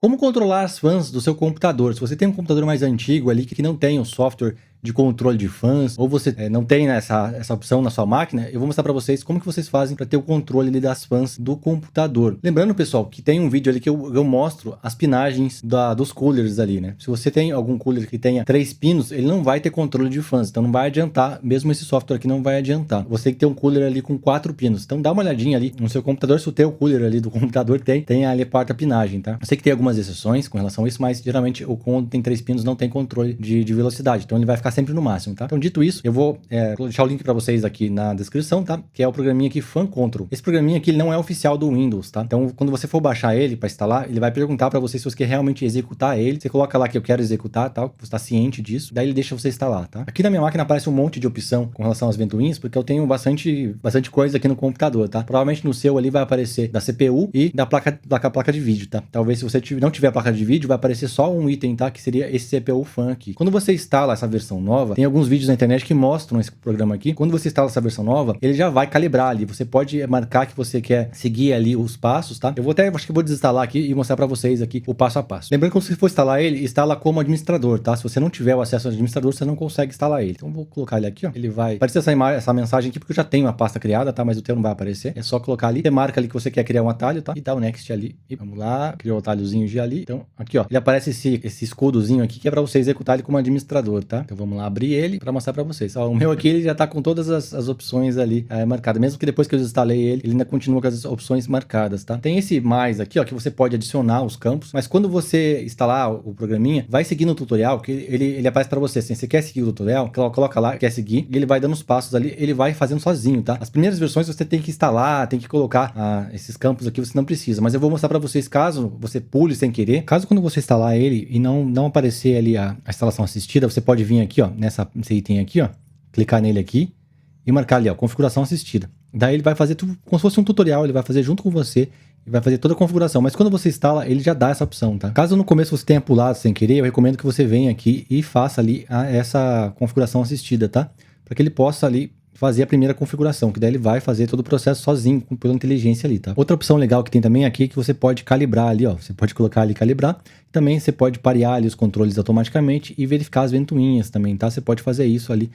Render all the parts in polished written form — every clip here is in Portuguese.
Como controlar as fãs do seu computador? Se você tem um computador mais antigo ali que não tem o software de controle de fãs, ou você não tem, né, essa opção na sua máquina, eu vou mostrar para vocês como que vocês fazem para ter o controle ali das fãs do computador. Lembrando, pessoal, que tem um vídeo ali que eu mostro as pinagens dos coolers ali, né? Se você tem algum cooler que tenha 3 pinos, ele não vai ter controle de fãs, então não vai adiantar, mesmo esse software aqui não vai adiantar. Você tem que ter um cooler ali com 4 pinos, então dá uma olhadinha ali no seu computador, se o teu cooler ali do computador tem ali a quarta pinagem, tá? Eu sei que tem algumas exceções com relação a isso, mas geralmente o quando tem 3 pinos não tem controle de velocidade, então ele vai ficar sempre no máximo, tá? Então, dito isso, eu vou deixar o link para vocês aqui na descrição, tá? Que é o programinha aqui Fan Control. Esse programinha aqui ele não é oficial do Windows, tá? Então, quando você for baixar ele para instalar, ele vai perguntar para você se você quer realmente executar ele. Você coloca lá que eu quero executar, tal, você está ciente disso, daí ele deixa você instalar, tá? Aqui na minha máquina aparece um monte de opção com relação às ventoinhas, porque eu tenho bastante coisa aqui no computador, tá? Provavelmente no seu ali vai aparecer da CPU e da placa de vídeo, tá? Talvez se você não tiver a placa de vídeo, vai aparecer só um item, tá? Que seria esse CPU Fan aqui. Quando você instala essa versão nova, tem alguns vídeos na internet que mostram esse programa aqui. Quando você instala essa versão nova, ele já vai calibrar ali. Você pode marcar que você quer seguir ali os passos, tá? Eu vou até, acho que vou desinstalar aqui e mostrar para vocês aqui o passo a passo. Lembrando que quando você for instalar ele, instala como administrador, tá? Se você não tiver o acesso ao administrador, você não consegue instalar ele. Então vou colocar ele aqui, ó. Ele vai aparecer essa mensagem aqui porque eu já tenho a pasta criada, tá? Mas o teu não vai aparecer. É só colocar ali, você marca ali que você quer criar um atalho, tá? E dá o next ali. E vamos lá, criou o atalhozinho de ali. Então, aqui, ó, ele aparece esse escudozinho aqui que é para você executar ele como administrador, tá? Então vamos lá abrir ele para mostrar para vocês. Ó, o meu aqui ele já tá com todas as opções ali marcadas, mesmo que depois que eu instalei ele ainda continua com as opções marcadas, tá? Tem esse mais aqui, ó, que você pode adicionar os campos, mas quando você instalar o programinha, vai seguindo o tutorial, que ele aparece para você, assim, você quer seguir o tutorial, coloca lá, quer seguir, e ele vai dando os passos ali, ele vai fazendo sozinho, tá? As primeiras versões você tem que instalar, tem que colocar esses campos aqui, você não precisa, mas eu vou mostrar para vocês caso você pule sem querer, caso quando você instalar ele e não aparecer ali a instalação assistida, você pode vir aqui, ó, nesse item aqui, ó, clicar nele aqui e marcar ali, ó, configuração assistida. Daí ele vai fazer tudo como se fosse um tutorial, ele vai fazer junto com você e vai fazer toda a configuração. Mas quando você instala, ele já dá essa opção, tá? Caso no começo você tenha pulado sem querer, eu recomendo que você venha aqui e faça ali essa configuração assistida, tá? Para que ele possa ali fazer a primeira configuração, que daí ele vai fazer todo o processo sozinho, pela inteligência ali, tá? Outra opção legal que tem também aqui é que você pode calibrar ali, ó. Você pode colocar ali calibrar. Também você pode parear ali os controles automaticamente e verificar as ventoinhas também, tá? Você pode fazer isso ali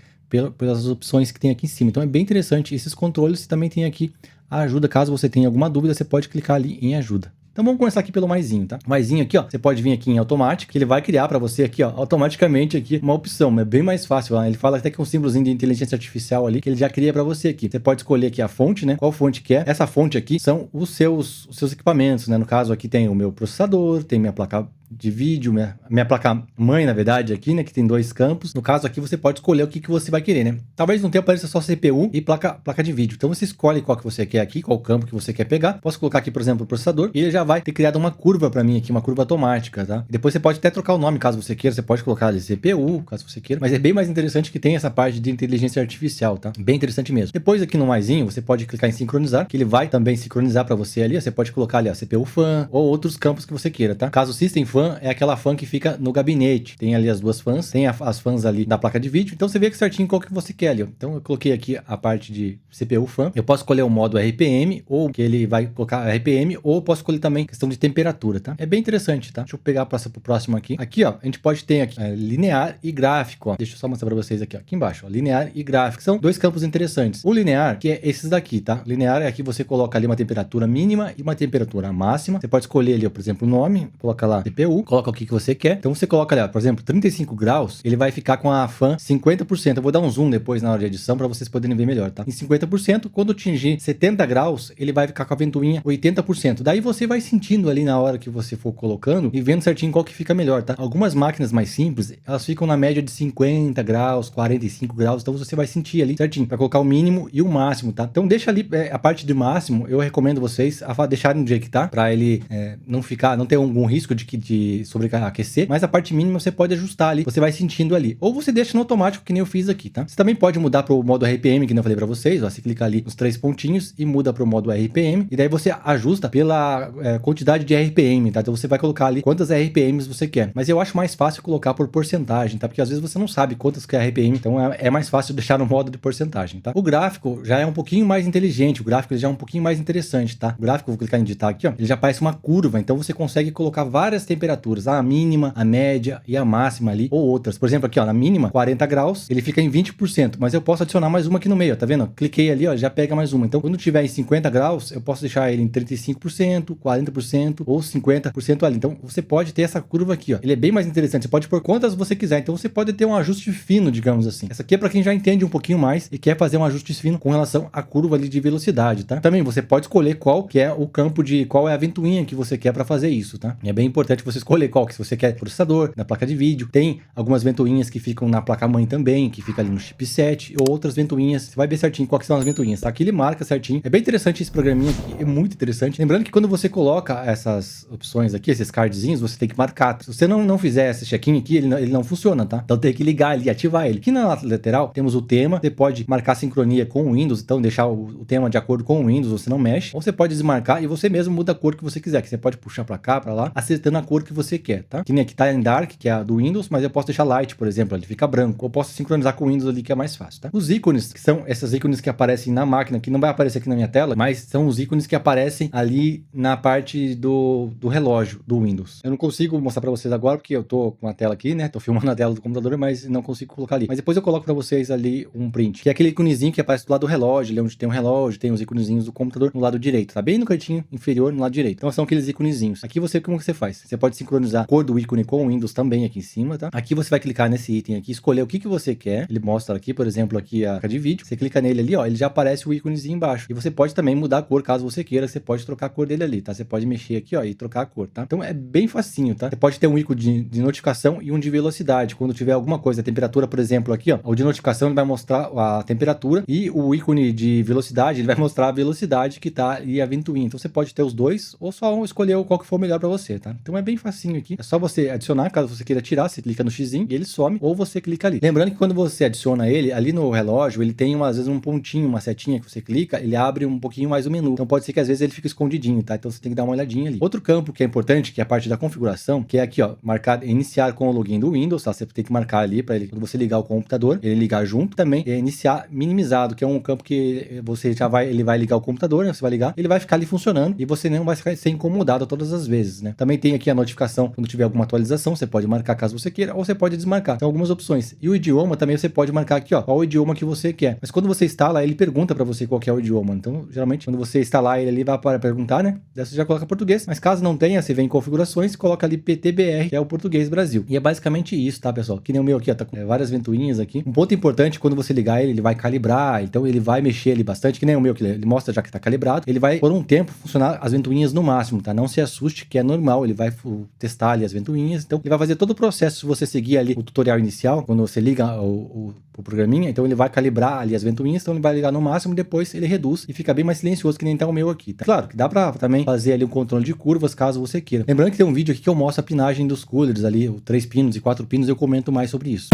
pelas opções que tem aqui em cima. Então é bem interessante. Esses controles também tem aqui a ajuda. Caso você tenha alguma dúvida, você pode clicar ali em ajuda. Então vamos começar aqui pelo maisinho, tá? O maisinho aqui, ó, você pode vir aqui em automático, que ele vai criar para você aqui, ó, automaticamente aqui uma opção, é bem mais fácil, ó. Ele fala até que é um símbolozinho de inteligência artificial ali, que ele já cria para você aqui. Você pode escolher aqui a fonte, né? Qual fonte que é? Essa fonte aqui são os seus equipamentos, né? No caso aqui tem o meu processador, tem minha placa de vídeo, minha placa mãe, na verdade, aqui, né, que tem 2 campos. No caso aqui, você pode escolher o que você vai querer, né? Talvez no tempo apareça só CPU e placa de vídeo. Então você escolhe qual que você quer aqui, qual campo que você quer pegar. Posso colocar aqui, por exemplo, o processador e ele já vai ter criado uma curva para mim aqui, uma curva automática, tá? E depois você pode até trocar o nome, caso você queira. Você pode colocar ali CPU, caso você queira. Mas é bem mais interessante que tem essa parte de inteligência artificial, tá? Bem interessante mesmo. Depois aqui no maisinho, você pode clicar em sincronizar, que ele vai também sincronizar para você ali. Você pode colocar ali a CPU Fan ou outros campos que você queira, tá? Caso System Fan é aquela fan que fica no gabinete. Tem ali as duas fãs, tem as fãs ali da placa de vídeo. Então você vê que certinho qual que você quer ali, ó. Então eu coloquei aqui a parte de CPU fan. Eu posso escolher o modo RPM, ou que ele vai colocar RPM, ou eu posso escolher também questão de temperatura, tá? É bem interessante, tá? Deixa eu pegar para o próximo aqui. Aqui, ó, a gente pode ter aqui linear e gráfico, ó. Deixa eu só mostrar para vocês aqui, ó. Aqui embaixo, ó, linear e gráfico. São 2 campos interessantes. O linear, que é esses daqui, tá? Linear é aqui você coloca ali uma temperatura mínima e uma temperatura máxima. Você pode escolher ali, ó, por exemplo, o nome, coloca lá CPU, coloca o que você quer. Então você coloca ali, ó, por exemplo, 35 graus, ele vai ficar com a fan 50%. Eu vou dar um zoom depois na hora de edição para vocês poderem ver melhor, tá? Em 50%, quando atingir 70 graus, ele vai ficar com a ventoinha 80%. Daí você vai sentindo ali na hora que você for colocando e vendo certinho qual que fica melhor, tá? Algumas máquinas mais simples, elas ficam na média de 50 graus, 45 graus, então você vai sentir ali certinho para colocar o mínimo e o máximo, tá? Então deixa ali a parte de máximo, eu recomendo vocês deixarem do jeito que tá, para ele não ter algum risco de te sobreaquecer, mas a parte mínima você pode ajustar ali, você vai sentindo ali. Ou você deixa no automático, que nem eu fiz aqui, tá? Você também pode mudar pro modo RPM, que não falei pra vocês, ó. Você clica ali nos 3 pontinhos e muda pro modo RPM, e daí você ajusta pela quantidade de RPM, tá? Então você vai colocar ali quantas RPMs você quer. Mas eu acho mais fácil colocar por porcentagem, tá? Porque às vezes você não sabe quantas que é RPM, então é mais fácil deixar no modo de porcentagem, tá? O gráfico já é um pouquinho mais inteligente, o gráfico já é um pouquinho mais interessante, tá? O gráfico, vou clicar em editar aqui, ó, ele já parece uma curva, então você consegue colocar várias temperaturas, a mínima, a média e a máxima ali, ou outras. Por exemplo, aqui, ó, na mínima, 40 graus, ele fica em 20%, mas eu posso adicionar mais uma aqui no meio, ó, tá vendo? Cliquei ali, ó, já pega mais uma. Então, quando tiver em 50 graus, eu posso deixar ele em 35%, 40% ou 50% ali. Então, você pode ter essa curva aqui, ó. Ele é bem mais interessante, você pode pôr quantas você quiser. Então, você pode ter um ajuste fino, digamos assim. Essa aqui é para quem já entende um pouquinho mais e quer fazer um ajuste fino com relação à curva ali de velocidade, tá? Também você pode escolher qual que é o campo de qual é a ventoinha que você quer para fazer isso, tá? E é bem importante você escolher qual, que se você quer processador, na placa de vídeo, tem algumas ventoinhas que ficam na placa-mãe também, que fica ali no chipset, ou outras ventoinhas, você vai ver certinho qual que são as ventoinhas, tá? Aqui ele marca certinho. É bem interessante esse programinha aqui, é muito interessante. Lembrando que quando você coloca essas opções aqui, esses cardzinhos, você tem que marcar. Se você não fizer esse check-in aqui, ele não funciona, tá? Então tem que ligar ali, ativar ele. Aqui na lateral temos o tema, você pode marcar sincronia com o Windows, então deixar o tema de acordo com o Windows, você não mexe, ou você pode desmarcar e você mesmo muda a cor que você quiser, que você pode puxar pra cá, pra lá, acertando a cor que você quer, tá? Que nem aqui tá em Dark, que é a do Windows, mas eu posso deixar Light, por exemplo, ele fica branco, ou posso sincronizar com o Windows ali, que é mais fácil, tá? Os ícones, que são esses ícones que aparecem na máquina, que não vai aparecer aqui na minha tela, mas são os ícones que aparecem ali na parte do relógio do Windows. Eu não consigo mostrar pra vocês agora, porque eu tô com a tela aqui, né? Tô filmando a tela do computador, mas não consigo colocar ali. Mas depois eu coloco pra vocês ali um print, que é aquele iconezinho que aparece do lado do relógio, ali onde tem um relógio, tem os iconezinhos do computador no lado direito, tá bem no cantinho inferior, no lado direito. Então são aqueles iconezinhos. Aqui como que você faz? Você pode sincronizar a cor do ícone com o Windows também aqui em cima, tá? Aqui você vai clicar nesse item aqui, escolher o que você quer. Ele mostra aqui, por exemplo, aqui a placa de vídeo. Você clica nele ali, ó, ele já aparece o íconezinho embaixo. E você pode também mudar a cor, caso você queira, você pode trocar a cor dele ali, tá? Você pode mexer aqui, ó, e trocar a cor, tá? Então é bem facinho, tá? Você pode ter um ícone de notificação e um de velocidade. Quando tiver alguma coisa, a temperatura, por exemplo, aqui, ó, o de notificação ele vai mostrar a temperatura e o ícone de velocidade, ele vai mostrar a velocidade que tá e a ventoinha. Então você pode ter os dois ou só escolher qual que for melhor para você, tá? Então é bem facinho aqui. É só você adicionar, caso você queira tirar, você clica no xizinho e ele some, ou você clica ali. Lembrando que quando você adiciona ele, ali no relógio, ele tem às vezes um pontinho, uma setinha que você clica, ele abre um pouquinho mais o menu. Então pode ser que às vezes ele fique escondidinho, tá? Então você tem que dar uma olhadinha ali. Outro campo que é importante, que é a parte da configuração, que é aqui, ó, marcar iniciar com o login do Windows, tá? Você tem que marcar ali para ele, quando você ligar o computador, ele ligar junto. Também é iniciar minimizado, que é um campo que você ele vai ligar o computador, né? Você vai ligar, ele vai ficar ali funcionando e você não vai ser incomodado todas as vezes, né? Também tem aqui a notificação quando tiver alguma atualização, você pode marcar caso você queira, ou você pode desmarcar. Tem algumas opções. E o idioma também você pode marcar aqui, ó, qual o idioma que você quer. Mas quando você instala, ele pergunta para você qual que é o idioma. Então, geralmente, quando você instalar ele ali, vai para perguntar, né? Daí você já coloca português. Mas caso não tenha, você vem em configurações, coloca ali PTBR, que é o português Brasil. E é basicamente isso, tá, pessoal? Que nem o meu aqui, ó, tá com várias ventoinhas aqui. Um ponto importante, quando você ligar ele vai calibrar, então ele vai mexer ali bastante, que nem o meu, que ele mostra já que tá calibrado. Ele vai, por um tempo, funcionar as ventoinhas no máximo, tá? Não se assuste, que é normal, ele vai testar ali as ventoinhas, então ele vai fazer todo o processo. Se você seguir ali o tutorial inicial, quando você liga o programinha, então ele vai calibrar ali as ventoinhas, então ele vai ligar no máximo, depois ele reduz e fica bem mais silencioso, que nem tá o meu aqui, tá? Claro que dá pra também fazer ali um controle de curvas, caso você queira. Lembrando que tem um vídeo aqui que eu mostro a pinagem dos coolers ali, o 3 pinos e 4 pinos, eu comento mais sobre isso.